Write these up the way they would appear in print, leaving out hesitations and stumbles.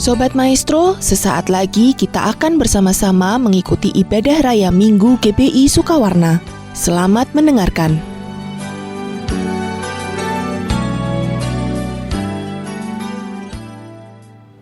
Sobat Maestro, sesaat lagi kita akan bersama-sama mengikuti ibadah raya Minggu GBI Sukawarna. Selamat mendengarkan.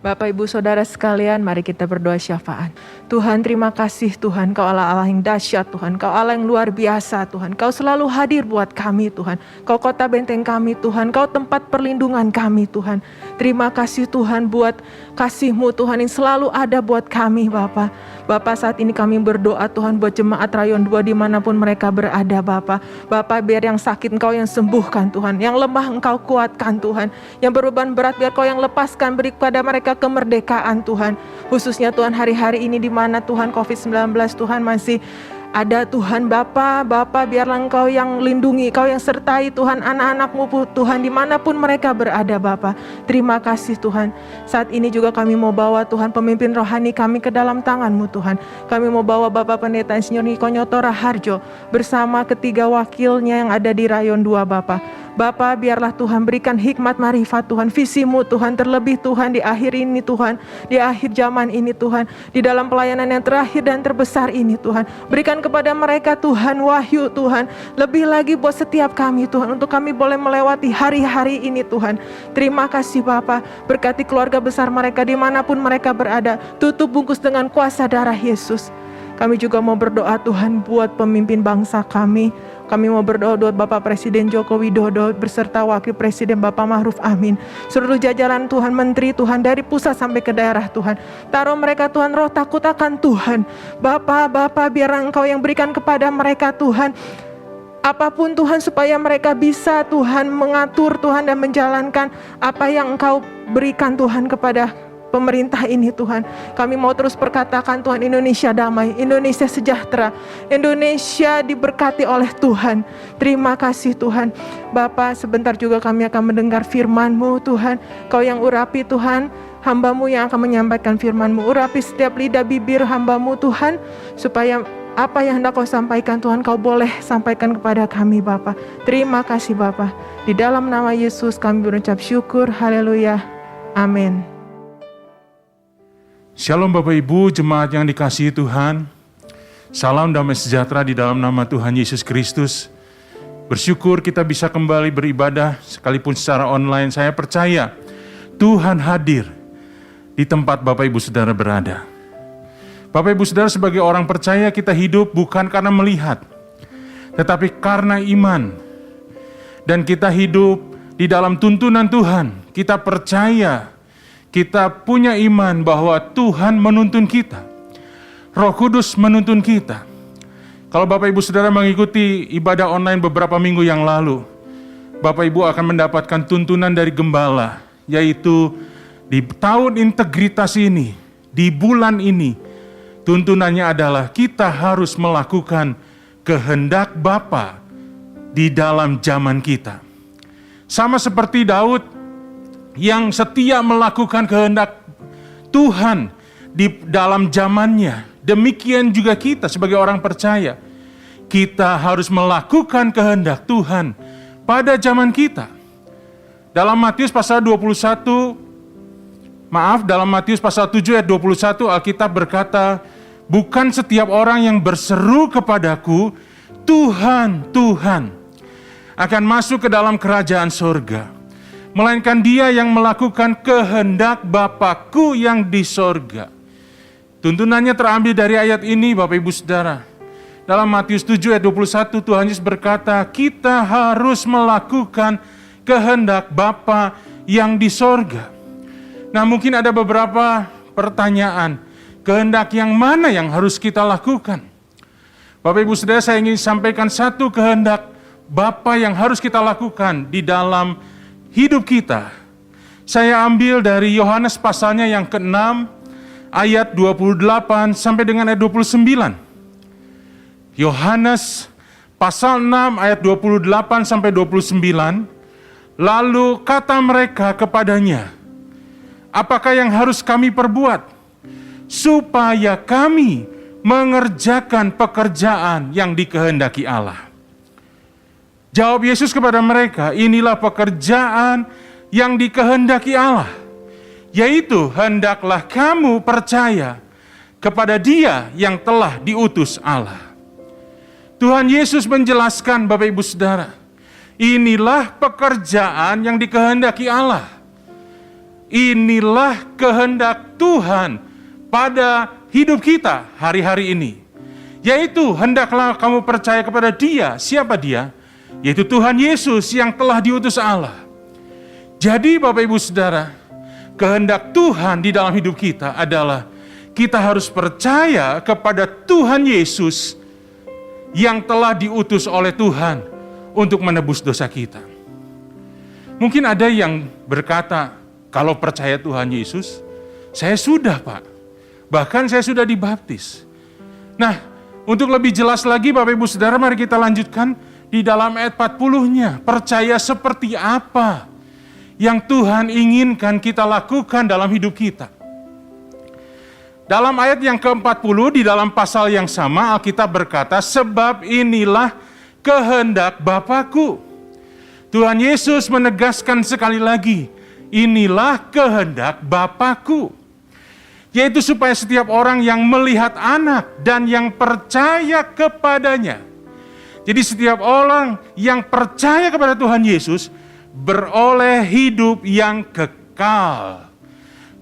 Bapak, Ibu, Saudara sekalian, mari kita berdoa syafaat. Tuhan, terima kasih Tuhan, Kau Allah yang dahsyat Tuhan, Kau Allah yang luar biasa Tuhan, Kau selalu hadir buat kami Tuhan, Kau kota benteng kami Tuhan, Kau tempat perlindungan kami Tuhan. Terima kasih Tuhan buat kasih-Mu Tuhan yang selalu ada buat kami Bapa. Bapa, saat ini kami berdoa Tuhan buat jemaat Rayon 2 dimanapun mereka berada Bapa. Bapa, biar yang sakit Engkau yang sembuhkan Tuhan, yang lemah Engkau kuatkan Tuhan, yang berbeban berat biar Kau yang lepaskan, beri kepada mereka kemerdekaan Tuhan. Khususnya Tuhan hari-hari ini di mana Tuhan COVID-19 Tuhan masih ada Tuhan. Bapa, biarlah Engkau yang lindungi, Kau yang sertai Tuhan anak-anak-Mu Tuhan dimanapun mereka berada Bapa. Terima kasih Tuhan. Saat ini juga kami mau bawa Tuhan pemimpin rohani kami ke dalam tangan-Mu Tuhan. Kami mau bawa Bapak Pendeta Insinyur Niko Nyoto Raharjo bersama ketiga wakilnya yang ada di Rayon 2 Bapa. Bapa, biarlah Tuhan berikan hikmat marifat Tuhan, visi-Mu Tuhan, terlebih Tuhan di akhir ini Tuhan, di akhir zaman ini Tuhan, di dalam pelayanan yang terakhir dan terbesar ini Tuhan. Berikan kepada mereka Tuhan wahyu Tuhan, lebih lagi buat setiap kami Tuhan, untuk kami boleh melewati hari-hari ini Tuhan. Terima kasih Bapa, berkati keluarga besar mereka dimanapun mereka berada, tutup bungkus dengan kuasa darah Yesus. Kami juga mau berdoa Tuhan buat pemimpin bangsa kami. Kami mau berdoa buat Bapak Presiden Joko Widodo beserta Wakil Presiden Bapak Ma'ruf Amin. Seluruh jajaran Tuhan, menteri Tuhan dari pusat sampai ke daerah Tuhan. Taruh mereka Tuhan roh takut akan Tuhan. Bapa, biar Engkau yang berikan kepada mereka Tuhan. Apapun Tuhan supaya mereka bisa Tuhan mengatur Tuhan dan menjalankan apa yang Engkau berikan Tuhan kepada pemerintah ini Tuhan. Kami mau terus perkatakan Tuhan, Indonesia damai, Indonesia sejahtera, Indonesia diberkati oleh Tuhan. Terima kasih Tuhan. Bapa, sebentar juga kami akan mendengar firman-Mu Tuhan. Kau yang urapi Tuhan, hamba-Mu yang akan menyampaikan firman-Mu. Urapi setiap lidah bibir hamba-Mu Tuhan, supaya apa yang hendak Kau sampaikan Tuhan, Kau boleh sampaikan kepada kami Bapa. Terima kasih Bapa. Di dalam nama Yesus kami berucap syukur. Haleluya. Amin. Shalom Bapak Ibu, jemaat yang dikasihi Tuhan. Salam damai sejahtera di dalam nama Tuhan Yesus Kristus. Bersyukur kita bisa kembali beribadah sekalipun secara online. Saya percaya Tuhan hadir di tempat Bapak Ibu Saudara berada. Bapak Ibu Saudara, sebagai orang percaya kita hidup bukan karena melihat, tetapi karena iman. Dan kita hidup di dalam tuntunan Tuhan. Kita percaya, kita punya iman bahwa Tuhan menuntun kita. Roh Kudus menuntun kita. Kalau Bapak Ibu Saudara mengikuti ibadah online beberapa minggu yang lalu, Bapak Ibu akan mendapatkan tuntunan dari gembala, yaitu di tahun integritas ini, di bulan ini, tuntunannya adalah kita harus melakukan kehendak Bapa di dalam zaman kita. Sama seperti Daud yang setia melakukan kehendak Tuhan di dalam zamannya. Demikian juga kita sebagai orang percaya. Kita harus melakukan kehendak Tuhan pada zaman kita. Dalam Matius pasal 7 ayat 21 Alkitab berkata, bukan setiap orang yang berseru kepadaku, Tuhan, Tuhan, akan masuk ke dalam kerajaan surga, melainkan dia yang melakukan kehendak Bapa-Ku yang di sorga. Tuntunannya terambil dari ayat ini Bapak Ibu Saudara. Dalam Matius 7 ayat 21 Tuhan Yesus berkata, kita harus melakukan kehendak Bapa yang di sorga. Nah, mungkin ada beberapa pertanyaan, kehendak yang mana yang harus kita lakukan? Bapak Ibu Saudara, saya ingin sampaikan satu kehendak Bapa yang harus kita lakukan di dalam hidup kita. Saya ambil dari Yohanes pasalnya yang ke-6 ayat 28 sampai dengan ayat 29. Yohanes pasal 6 ayat 28 sampai 29. Lalu kata mereka kepadanya, apakah yang harus kami perbuat supaya kami mengerjakan pekerjaan yang dikehendaki Allah? Jawab Yesus kepada mereka, inilah pekerjaan yang dikehendaki Allah, yaitu hendaklah kamu percaya kepada Dia yang telah diutus Allah. Tuhan Yesus menjelaskan, Bapak Ibu Saudara, inilah pekerjaan yang dikehendaki Allah. Inilah kehendak Tuhan pada hidup kita hari-hari ini. Yaitu hendaklah kamu percaya kepada Dia. Siapa Dia? Yaitu Tuhan Yesus yang telah diutus Allah. Jadi Bapak Ibu Saudara, kehendak Tuhan di dalam hidup kita adalah kita harus percaya kepada Tuhan Yesus yang telah diutus oleh Tuhan untuk menebus dosa kita. Mungkin ada yang berkata, kalau percaya Tuhan Yesus, saya sudah Pak, bahkan saya sudah dibaptis. Nah, untuk lebih jelas lagi Bapak Ibu Saudara, mari kita lanjutkan di dalam ayat 40-nya. Percaya seperti apa yang Tuhan inginkan kita lakukan dalam hidup kita. Dalam ayat yang ke-40 di dalam pasal yang sama, Alkitab berkata, sebab inilah kehendak Bapa-Ku. Tuhan Yesus menegaskan sekali lagi, inilah kehendak Bapa-Ku. Yaitu supaya setiap orang yang melihat anak dan yang percaya kepadanya. Jadi setiap orang yang percaya kepada Tuhan Yesus beroleh hidup yang kekal.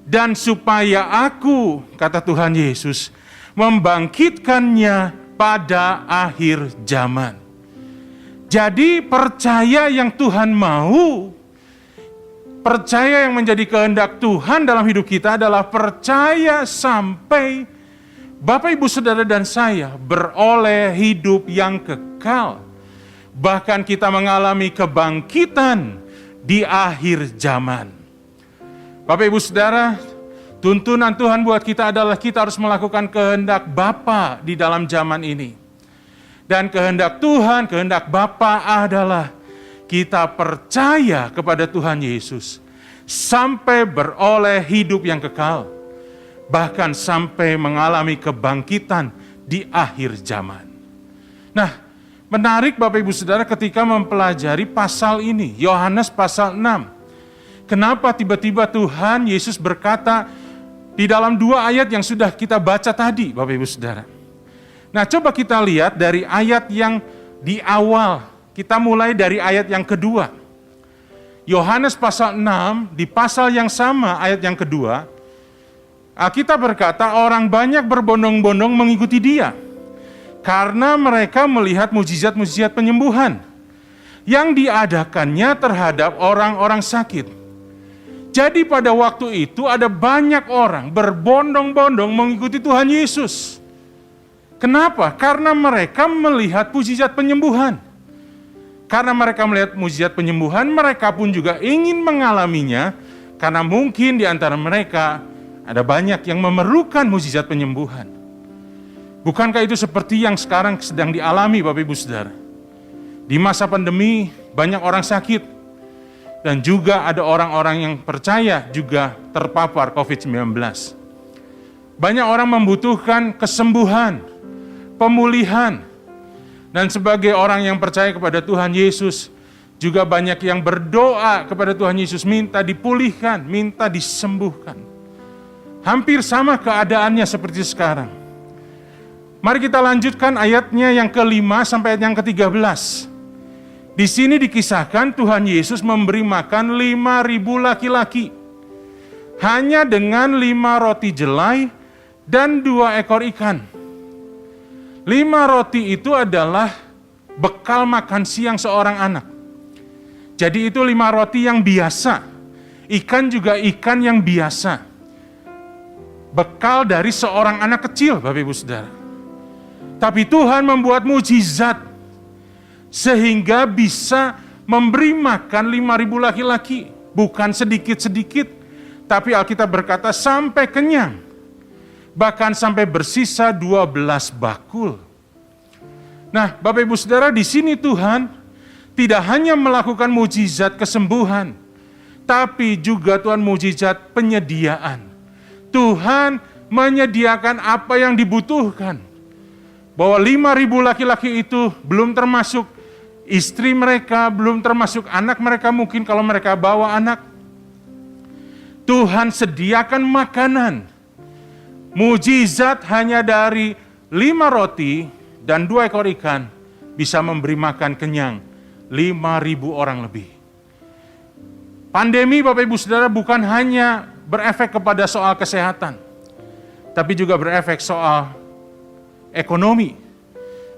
Dan supaya aku, kata Tuhan Yesus, membangkitkannya pada akhir zaman. Jadi percaya yang Tuhan mau, percaya yang menjadi kehendak Tuhan dalam hidup kita adalah percaya sampai Bapak Ibu Saudara dan saya beroleh hidup yang kekal. Bahkan kita mengalami kebangkitan di akhir zaman. Bapak Ibu Saudara, tuntunan Tuhan buat kita adalah kita harus melakukan kehendak Bapa di dalam zaman ini. Dan kehendak Tuhan, kehendak Bapa adalah kita percaya kepada Tuhan Yesus sampai beroleh hidup yang kekal. Bahkan sampai mengalami kebangkitan di akhir zaman. Nah, menarik Bapak Ibu Saudara ketika mempelajari pasal ini, Yohanes pasal 6. Kenapa tiba-tiba Tuhan Yesus berkata di dalam 2 ayat yang sudah kita baca tadi, Bapak Ibu Saudara. Nah, coba kita lihat dari ayat yang di awal. Kita mulai dari ayat yang kedua. Yohanes pasal 6, di pasal yang sama ayat yang kedua, kita berkata orang banyak berbondong-bondong mengikuti Dia. Karena mereka melihat mujizat-mujizat penyembuhan yang diadakannya terhadap orang-orang sakit. Jadi pada waktu itu ada banyak orang berbondong-bondong mengikuti Tuhan Yesus. Kenapa? Karena mereka melihat mujizat penyembuhan. Karena mereka melihat mujizat penyembuhan, mereka pun juga ingin mengalaminya. Karena mungkin di antara mereka ada banyak yang memerlukan mujizat penyembuhan. Bukankah itu seperti yang sekarang sedang dialami Bapak Ibu Saudara? Di masa pandemi banyak orang sakit. Dan juga ada orang-orang yang percaya juga terpapar COVID-19. Banyak orang membutuhkan kesembuhan, pemulihan. Dan sebagai orang yang percaya kepada Tuhan Yesus, juga banyak yang berdoa kepada Tuhan Yesus, minta dipulihkan, minta disembuhkan. Hampir sama keadaannya seperti sekarang. Mari kita lanjutkan ayatnya yang ke-5 sampai ayat yang ke-13. Di sini dikisahkan Tuhan Yesus memberi makan 5.000 laki-laki. Hanya dengan 5 roti jelai dan 2 ekor ikan. 5 roti itu adalah bekal makan siang seorang anak. Jadi itu 5 roti yang biasa. Ikan juga ikan yang biasa. Bekal dari seorang anak kecil, Bapak Ibu Saudara. Tapi Tuhan membuat mujizat sehingga bisa memberi makan 5.000 laki-laki. Bukan sedikit-sedikit, tapi Alkitab berkata sampai kenyang. Bahkan sampai bersisa 12 bakul. Nah, Bapak Ibu Saudara, di sini Tuhan tidak hanya melakukan mujizat kesembuhan, tapi juga Tuhan mujizat penyediaan. Tuhan menyediakan apa yang dibutuhkan. Bahwa 5.000 laki-laki itu belum termasuk istri mereka, belum termasuk anak mereka mungkin kalau mereka bawa anak. Tuhan sediakan makanan. Mujizat hanya dari 5 roti dan 2 ekor ikan bisa memberi makan kenyang 5.000 orang lebih. Pandemi Bapak Ibu Saudara bukan hanya berefek kepada soal kesehatan, tapi juga berefek soal ekonomi.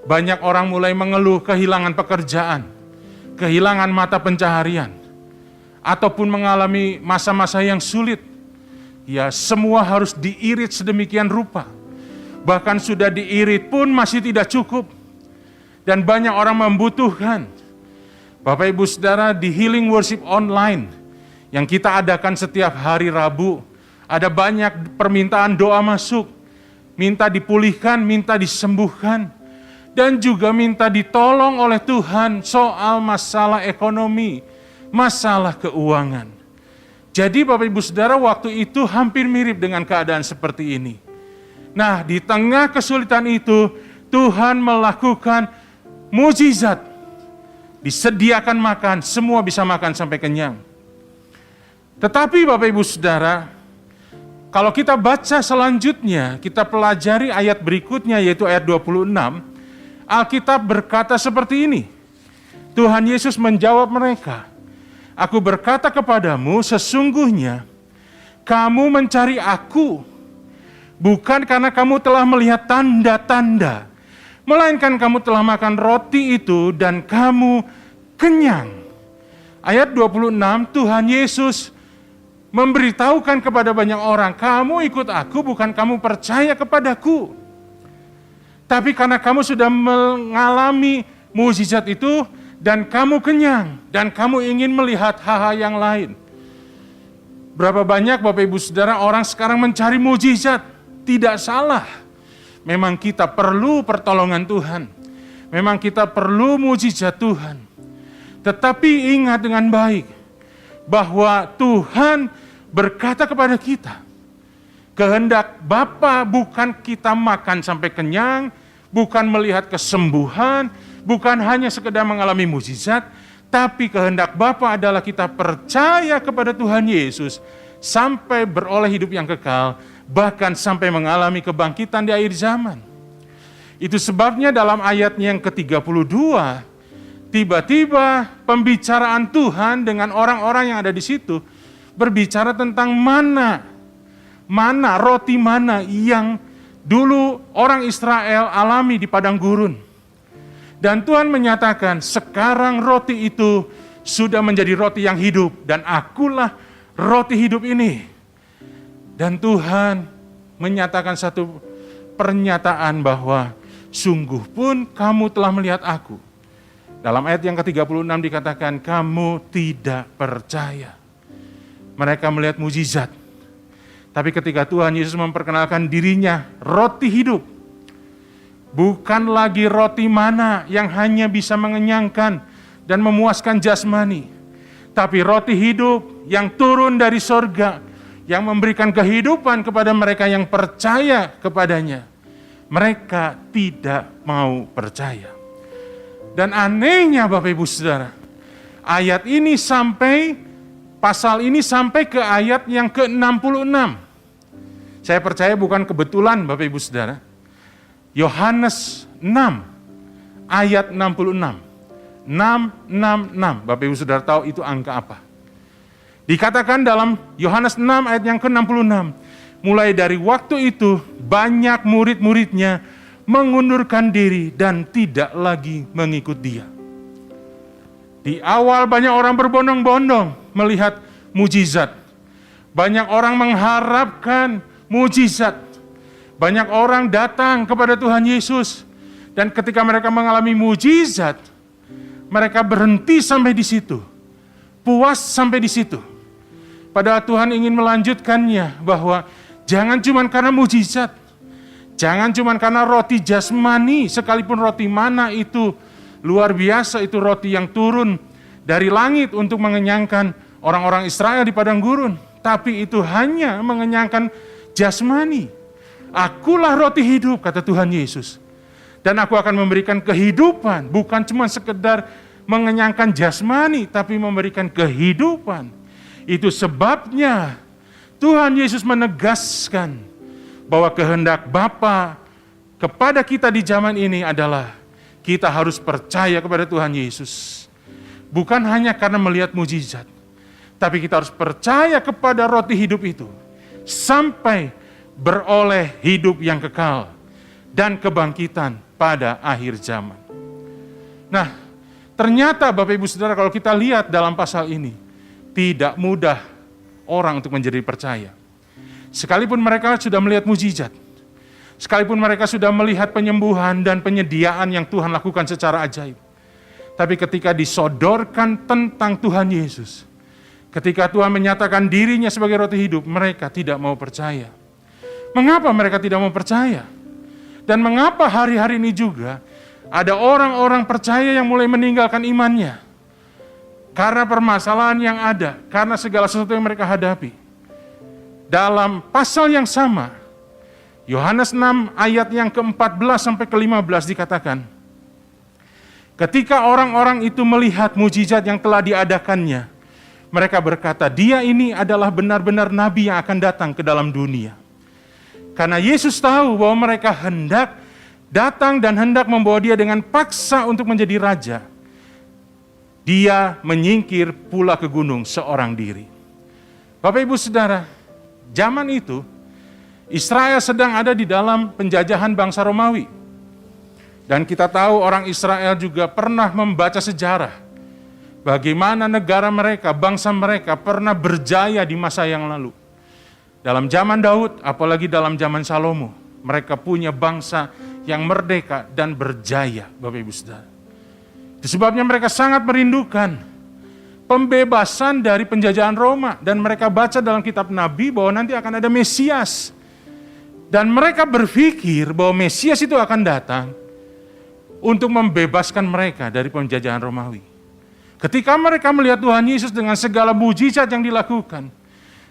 Banyak orang mulai mengeluh kehilangan pekerjaan, kehilangan mata pencaharian, ataupun mengalami masa-masa yang sulit. Ya, semua harus diirit sedemikian rupa. Bahkan sudah diirit pun masih tidak cukup. Dan banyak orang membutuhkan. Bapak Ibu Saudara, di Healing Worship Online yang kita adakan setiap hari Rabu, ada banyak permintaan doa masuk. Minta dipulihkan, minta disembuhkan. Dan juga minta ditolong oleh Tuhan soal masalah ekonomi, masalah keuangan. Jadi Bapak Ibu Saudara, waktu itu hampir mirip dengan keadaan seperti ini. Nah, di tengah kesulitan itu, Tuhan melakukan mujizat. Disediakan makan, semua bisa makan sampai kenyang. Tetapi Bapak Ibu Saudara, kalau kita baca selanjutnya, kita pelajari ayat berikutnya yaitu ayat 26, Alkitab berkata seperti ini. Tuhan Yesus menjawab mereka, "Aku berkata kepadamu, sesungguhnya kamu mencari aku, bukan karena kamu telah melihat tanda-tanda, melainkan kamu telah makan roti itu dan kamu kenyang." Ayat 26, Tuhan Yesus memberitahukan kepada banyak orang, kamu ikut aku bukan kamu percaya kepadaku, tapi karena kamu sudah mengalami mujizat itu dan kamu kenyang dan kamu ingin melihat hal-hal yang lain. Berapa banyak Bapak Ibu Saudara orang sekarang mencari mujizat? Tidak salah. Memang kita perlu pertolongan Tuhan. Memang kita perlu mujizat Tuhan. Tetapi ingat dengan baik bahwa Tuhan berkata kepada kita, kehendak Bapa bukan kita makan sampai kenyang, bukan melihat kesembuhan, bukan hanya sekedar mengalami mujizat, tapi kehendak Bapa adalah kita percaya kepada Tuhan Yesus sampai beroleh hidup yang kekal, bahkan sampai mengalami kebangkitan di akhir zaman. Itu sebabnya dalam ayatnya yang ke-32, tiba-tiba pembicaraan Tuhan dengan orang-orang yang ada di situ berbicara tentang mana, roti mana yang dulu orang Israel alami di padang gurun. Dan Tuhan menyatakan, sekarang roti itu sudah menjadi roti yang hidup dan akulah roti hidup ini. Dan Tuhan menyatakan satu pernyataan bahwa sungguh pun kamu telah melihat aku. Dalam ayat yang ke-36 dikatakan, kamu tidak percaya. Mereka melihat mujizat. Tapi ketika Tuhan Yesus memperkenalkan dirinya, roti hidup. Bukan lagi roti mana yang hanya bisa mengenyangkan dan memuaskan jasmani. Tapi roti hidup yang turun dari sorga, yang memberikan kehidupan kepada mereka yang percaya kepadanya. Mereka tidak mau percaya. Dan anehnya Bapak Ibu Saudara, ayat ini pasal ini sampai ke ayat yang ke-66. Saya percaya bukan kebetulan Bapak Ibu Saudara. Yohanes 6 ayat 66. 666. Bapak Ibu Saudara tahu itu angka apa? Dikatakan dalam Yohanes 6 ayat yang ke-66. Mulai dari waktu itu banyak murid-muridnya mengundurkan diri dan tidak lagi mengikut dia. Di awal banyak orang berbondong-bondong melihat mujizat. Banyak orang mengharapkan mujizat. Banyak orang datang kepada Tuhan Yesus. Dan ketika mereka mengalami mujizat, mereka berhenti sampai di situ. Puas sampai di situ. Padahal Tuhan ingin melanjutkannya bahwa jangan cuma karena mujizat. Jangan cuma karena roti jasmani, sekalipun roti mana itu luar biasa, itu roti yang turun dari langit untuk mengenyangkan orang-orang Israel di padang gurun. Tapi itu hanya mengenyangkan jasmani. Akulah roti hidup, kata Tuhan Yesus. Dan aku akan memberikan kehidupan, bukan cuma sekedar mengenyangkan jasmani, tapi memberikan kehidupan. Itu sebabnya Tuhan Yesus menegaskan bahwa kehendak Bapa kepada kita di zaman ini adalah kita harus percaya kepada Tuhan Yesus. Bukan hanya karena melihat mujizat, tapi kita harus percaya kepada roti hidup itu sampai beroleh hidup yang kekal dan kebangkitan pada akhir zaman. Nah, ternyata Bapak Ibu Saudara, kalau kita lihat dalam pasal ini, tidak mudah orang untuk menjadi percaya. Sekalipun mereka sudah melihat mujizat, sekalipun mereka sudah melihat penyembuhan dan penyediaan yang Tuhan lakukan secara ajaib, tapi ketika disodorkan tentang Tuhan Yesus, ketika Tuhan menyatakan dirinya sebagai roti hidup, mereka tidak mau percaya. Mengapa mereka tidak mau percaya? Dan mengapa hari-hari ini juga ada orang-orang percaya yang mulai meninggalkan imannya? Karena permasalahan yang ada, karena segala sesuatu yang mereka hadapi. Dalam pasal yang sama, Yohanes 6 ayat yang ke-14 sampai ke-15 dikatakan, ketika orang-orang itu melihat mujizat yang telah diadakannya, mereka berkata, dia ini adalah benar-benar nabi yang akan datang ke dalam dunia. Karena Yesus tahu bahwa mereka hendak datang dan hendak membawa dia dengan paksa untuk menjadi raja, dia menyingkir pula ke gunung seorang diri. Bapak Ibu Saudara, zaman itu Israel sedang ada di dalam penjajahan bangsa Romawi. Dan kita tahu orang Israel juga pernah membaca sejarah bagaimana negara mereka, bangsa mereka pernah berjaya di masa yang lalu. Dalam zaman Daud, apalagi dalam zaman Salomo, mereka punya bangsa yang merdeka dan berjaya, Bapak Ibu Saudara. Itu sebabnya mereka sangat merindukan pembebasan dari penjajahan Roma, dan mereka baca dalam kitab Nabi bahwa nanti akan ada Mesias. Dan mereka berpikir bahwa Mesias itu akan datang untuk membebaskan mereka dari penjajahan Romawi. Ketika mereka melihat Tuhan Yesus dengan segala mujizat yang dilakukan,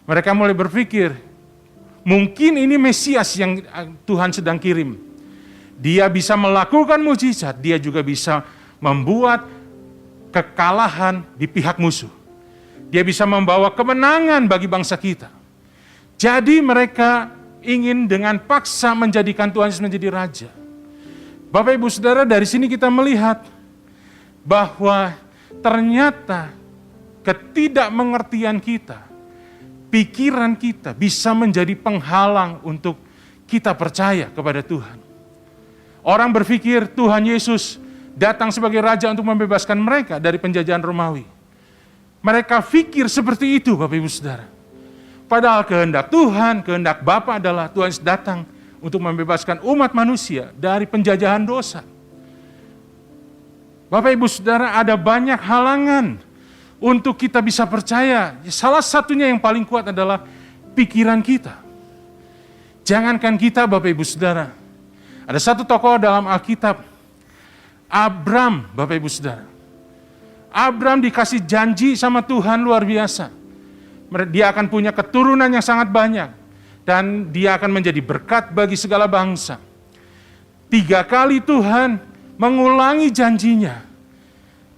mereka mulai berpikir, mungkin ini Mesias yang Tuhan sedang kirim. Dia bisa melakukan mujizat, dia juga bisa membuat kekalahan di pihak musuh. Dia bisa membawa kemenangan bagi bangsa kita. Jadi mereka ingin dengan paksa menjadikan Tuhan Yesus menjadi raja. Bapak Ibu Saudara, dari sini kita melihat bahwa ternyata ketidakmengertian kita, pikiran kita bisa menjadi penghalang untuk kita percaya kepada Tuhan. Orang berpikir Tuhan Yesus datang sebagai raja untuk membebaskan mereka dari penjajahan Romawi. Mereka pikir seperti itu, Bapak Ibu Saudara. Padahal kehendak Tuhan, kehendak Bapa adalah Tuhan Yesus datang untuk membebaskan umat manusia dari penjajahan dosa. Bapak Ibu Saudara, ada banyak halangan untuk kita bisa percaya. Salah satunya yang paling kuat adalah pikiran kita. Jangankan kita, Bapak Ibu Saudara. Ada satu tokoh dalam Alkitab, Abram, Bapak Ibu Saudara. Abram dikasih janji sama Tuhan luar biasa. Dia akan punya keturunan yang sangat banyak. Dan dia akan menjadi berkat bagi segala bangsa. 3 kali Tuhan mengulangi janjinya.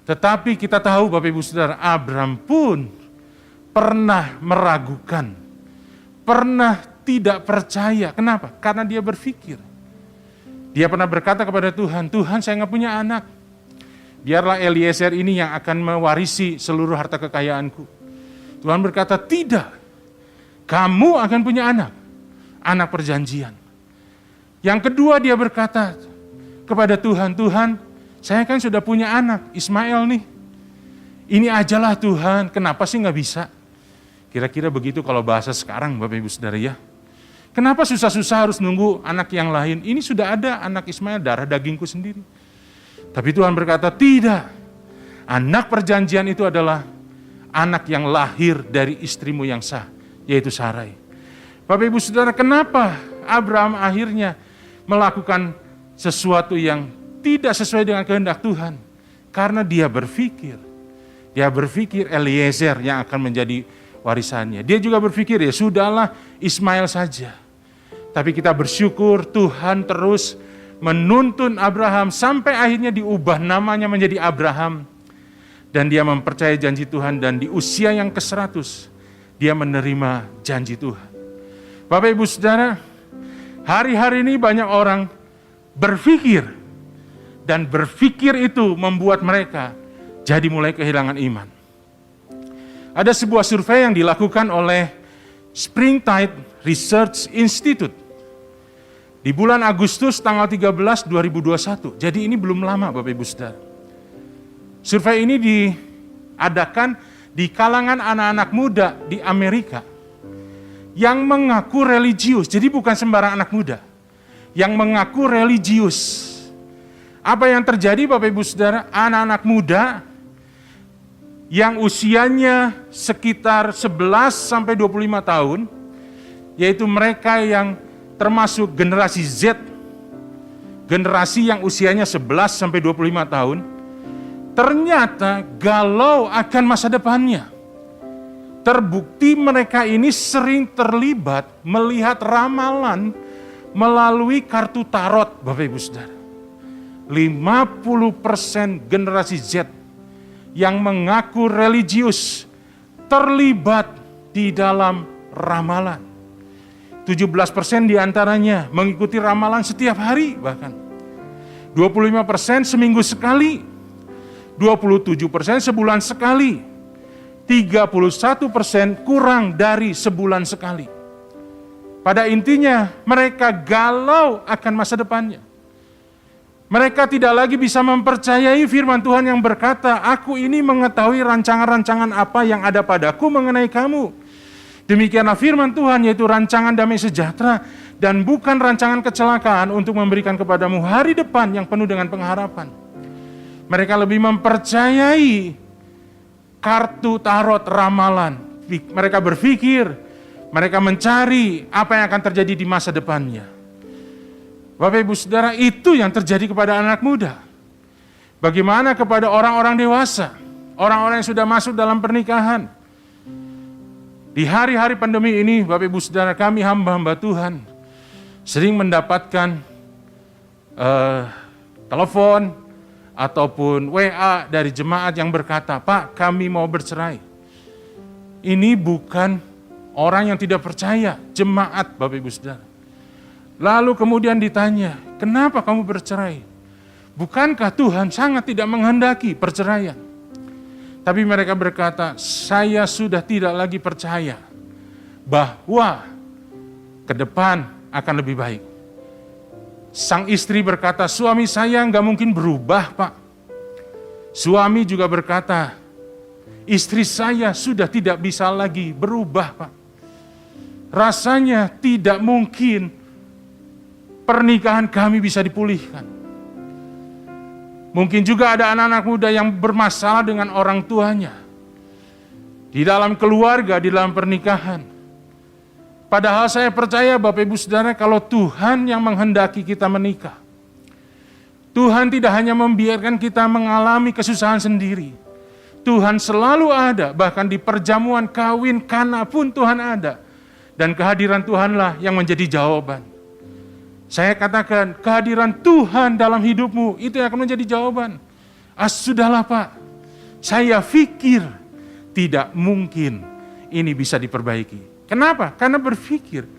Tetapi kita tahu Bapak Ibu Saudara, Abram pun pernah meragukan. Pernah tidak percaya. Kenapa? Karena dia berpikir. Dia pernah berkata kepada Tuhan, Tuhan saya nggak punya anak. Biarlah Eliezer ini yang akan mewarisi seluruh harta kekayaanku. Tuhan berkata, tidak. Kamu akan punya anak. Anak perjanjian. Yang kedua dia berkata kepada Tuhan, Tuhan saya kan sudah punya anak, Ismail nih. Ini ajalah Tuhan, kenapa sih nggak bisa? Kira-kira begitu kalau bahasa sekarang Bapak Ibu Saudara ya. Kenapa susah-susah harus nunggu anak yang lain? Ini sudah ada anak Ismail, darah dagingku sendiri. Tapi Tuhan berkata, tidak. Anak perjanjian itu adalah anak yang lahir dari istrimu yang sah, yaitu Sarai. Bapak Ibu Saudara, kenapa Abraham akhirnya melakukan sesuatu yang tidak sesuai dengan kehendak Tuhan? Karena dia berpikir Eliezer yang akan menjadi warisannya. Dia juga berpikir, ya sudahlah Ismail saja. Tapi kita bersyukur Tuhan terus menuntun Abraham sampai akhirnya diubah namanya menjadi Abraham. Dan dia mempercayai janji Tuhan, dan di usia yang ke-100 dia menerima janji Tuhan. Bapak Ibu Saudara, hari-hari ini banyak orang berpikir, dan berpikir itu membuat mereka jadi mulai kehilangan iman. Ada sebuah survei yang dilakukan oleh Springtide Research Institute di bulan Agustus tanggal 13, 2021. Jadi ini belum lama Bapak Ibu Saudara. Survei ini diadakan di kalangan anak-anak muda di Amerika yang mengaku religius. Jadi bukan sembarang anak muda, yang mengaku religius. Apa yang terjadi Bapak Ibu Saudara? Anak-anak muda yang usianya sekitar 11 sampai 25 tahun, yaitu mereka yang termasuk generasi Z, generasi yang usianya 11 sampai 25 tahun, ternyata galau akan masa depannya. Terbukti mereka ini sering terlibat melihat ramalan melalui kartu tarot, Bapak Ibu Saudara. 50% generasi Z yang mengaku religius terlibat di dalam ramalan. 17% diantaranya mengikuti ramalan setiap hari, bahkan 25% seminggu sekali, 27% sebulan sekali, 31% kurang dari sebulan sekali. Pada intinya mereka galau akan masa depannya. Mereka tidak lagi bisa mempercayai firman Tuhan yang berkata, "Aku ini mengetahui rancangan-rancangan apa yang ada padaku mengenai kamu." Demikianlah firman Tuhan, yaitu rancangan damai sejahtera dan bukan rancangan kecelakaan, untuk memberikan kepadamu hari depan yang penuh dengan pengharapan. Mereka lebih mempercayai kartu tarot ramalan. Mereka berpikir, mereka mencari apa yang akan terjadi di masa depannya. Bapak Ibu Saudara, itu yang terjadi kepada anak muda. Bagaimana kepada orang-orang dewasa, orang-orang yang sudah masuk dalam pernikahan? Di hari-hari pandemi ini, Bapak Ibu Saudara, kami hamba-hamba Tuhan sering mendapatkan telepon ataupun WA dari jemaat yang berkata, "Pak, kami mau bercerai." Ini bukan orang yang tidak percaya, jemaat Bapak Ibu Saudara. Lalu kemudian ditanya, "Kenapa kamu bercerai?" Bukankah Tuhan sangat tidak menghendaki perceraian? Tapi mereka berkata, "Saya sudah tidak lagi percaya bahwa ke depan akan lebih baik." Sang istri berkata, "Suami saya nggak mungkin berubah, Pak." Suami juga berkata, "Istri saya sudah tidak bisa lagi berubah, Pak. Rasanya tidak mungkin pernikahan kami bisa dipulihkan." Mungkin juga ada anak-anak muda yang bermasalah dengan orang tuanya, di dalam keluarga, di dalam pernikahan. Padahal saya percaya Bapak Ibu Saudara, kalau Tuhan yang menghendaki kita menikah, Tuhan tidak hanya membiarkan kita mengalami kesusahan sendiri. Tuhan selalu ada, bahkan di perjamuan kawin kana pun Tuhan ada. Dan kehadiran Tuhanlah yang menjadi jawaban. Saya katakan, kehadiran Tuhan dalam hidupmu itu yang akan menjadi jawaban. Sudahlah Pak, saya pikir tidak mungkin ini bisa diperbaiki. Kenapa? Karena berpikir.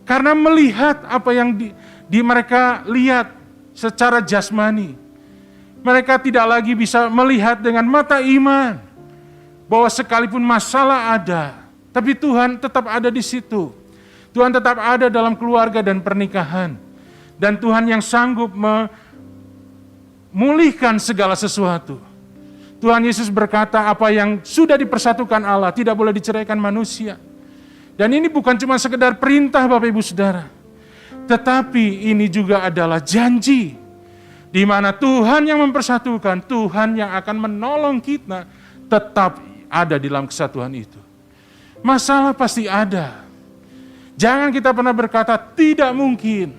Karena melihat apa yang mereka lihat secara jasmani. Mereka tidak lagi bisa melihat dengan mata iman bahwa sekalipun masalah ada, tapi Tuhan tetap ada di situ. Tuhan tetap ada dalam keluarga dan pernikahan. Dan Tuhan yang sanggup memulihkan segala sesuatu. Tuhan Yesus berkata, apa yang sudah dipersatukan Allah tidak boleh diceraikan manusia. Dan ini bukan cuma sekedar perintah Bapak Ibu Saudara, tetapi ini juga adalah janji, di mana Tuhan yang mempersatukan, Tuhan yang akan menolong kita tetap ada di dalam kesatuan itu. Masalah pasti ada. Jangan kita pernah berkata tidak mungkin.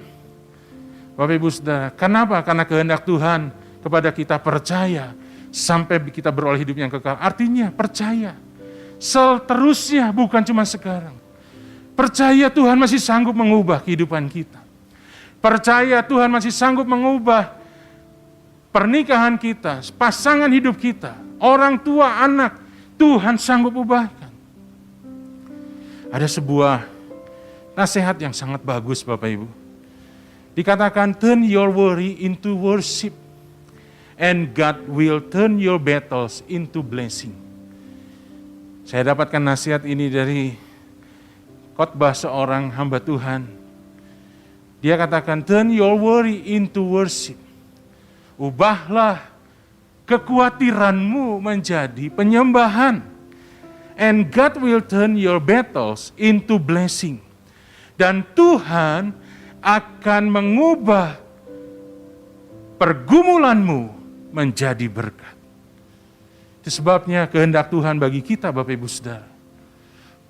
Bapak Ibu Saudara, kenapa? Karena kehendak Tuhan kepada kita percaya sampai kita beroleh hidup yang kekal. Artinya percaya seterusnya, bukan cuma sekarang. Percaya Tuhan masih sanggup mengubah kehidupan kita. Percaya Tuhan masih sanggup mengubah pernikahan kita, pasangan hidup kita, orang tua, anak. Tuhan sanggup ubahkan. Ada sebuah nasihat yang sangat bagus Bapak Ibu. Dikatakan turn your worry into worship and God will turn your battles into blessing. Saya dapatkan nasihat ini dari khotbah seorang hamba Tuhan. Dia katakan turn your worry into worship. Ubahlah kekhawatiranmu menjadi penyembahan. And God will turn your battles into blessing. Dan Tuhan akan mengubah pergumulanmu menjadi berkat. Itu sebabnya kehendak Tuhan bagi kita Bapak Ibu Saudara.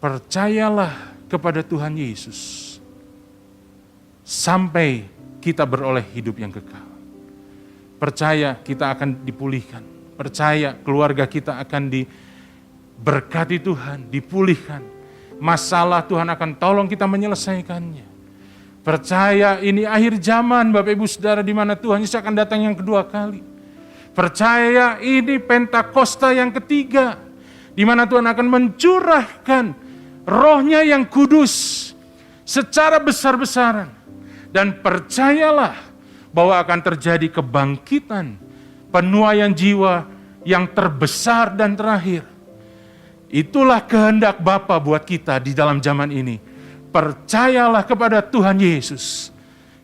Percayalah kepada Tuhan Yesus sampai kita beroleh hidup yang kekal. Percaya kita akan dipulihkan. Percaya keluarga kita akan diberkati Tuhan, dipulihkan. Masalah Tuhan akan tolong kita menyelesaikannya. Percaya ini akhir zaman Bapak Ibu Saudara, di mana Tuhan Yesus akan datang yang kedua kali. Percaya ini Pentakosta yang ketiga, di mana Tuhan akan mencurahkan Roh-Nya yang kudus secara besar-besaran. Dan percayalah bahwa akan terjadi kebangkitan, penuaian jiwa yang terbesar dan terakhir. Itulah kehendak Bapa buat kita di dalam zaman ini. Percayalah kepada Tuhan Yesus,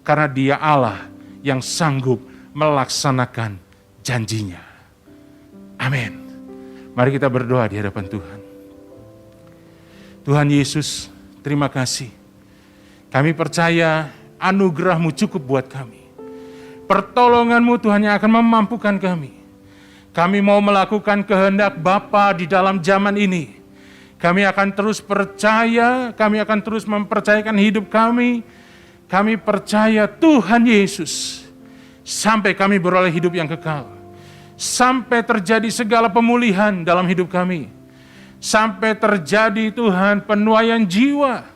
karena Dia Allah yang sanggup melaksanakan janjinya. Amin. Mari kita berdoa di hadapan Tuhan. Tuhan Yesus, terima kasih. Kami percaya anugerah-Mu cukup buat kami. Pertolongan-Mu Tuhan yang akan memampukan kami. Kami mau melakukan kehendak Bapa di dalam zaman ini. Kami akan terus percaya, kami akan terus mempercayakan hidup kami. Kami percaya Tuhan Yesus sampai kami beroleh hidup yang kekal. Sampai terjadi segala pemulihan dalam hidup kami. Sampai terjadi Tuhan penuaian jiwa.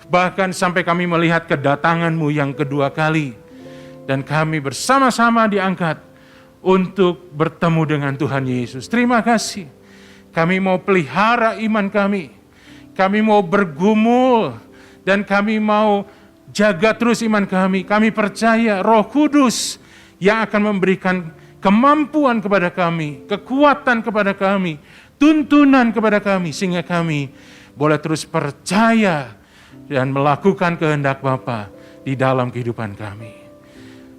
Bahkan sampai kami melihat kedatangan-Mu yang kedua kali. Dan kami bersama-sama diangkat untuk bertemu dengan Tuhan Yesus. Terima kasih. Kami mau pelihara iman kami. Kami mau bergumul. Dan kami mau jaga terus iman kami. Kami percaya Roh Kudus yang akan memberikan kemampuan kepada kami, kekuatan kepada kami, tuntunan kepada kami, sehingga kami boleh terus percaya dan melakukan kehendak Bapa di dalam kehidupan kami.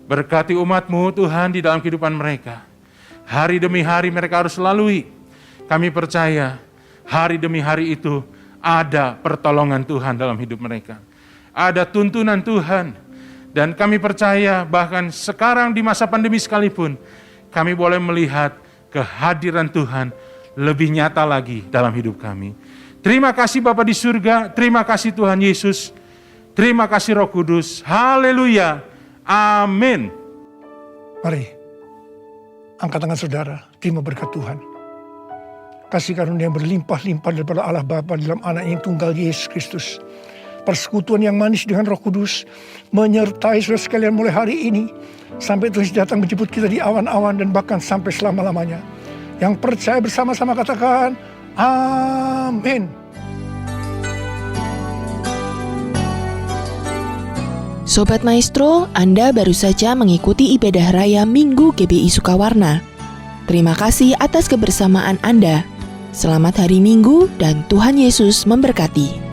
Berkati umat-Mu Tuhan di dalam kehidupan mereka. Hari demi hari mereka harus lalui. Kami percaya hari demi hari itu ada pertolongan Tuhan dalam hidup mereka. Ada tuntunan Tuhan. Dan kami percaya bahkan sekarang di masa pandemi sekalipun, kami boleh melihat kehadiran Tuhan lebih nyata lagi dalam hidup kami. Terima kasih Bapa di surga, terima kasih Tuhan Yesus, terima kasih Roh Kudus, haleluya, amin. Mari, angkat tangan saudara, terima berkat Tuhan. Kasih karunia yang berlimpah-limpah daripada Allah Bapa dalam anak yang tunggal Yesus Kristus. Persekutuan yang manis dengan Roh Kudus menyertai saudara sekalian mulai hari ini sampai Tuhan datang menjemput kita di awan-awan dan bahkan sampai selama-lamanya. Yang percaya bersama-sama katakan amin. Sobat Maestro, Anda baru saja mengikuti ibadah raya Minggu GBI Sukawarna. Terima kasih atas kebersamaan Anda. Selamat hari Minggu dan Tuhan Yesus memberkati.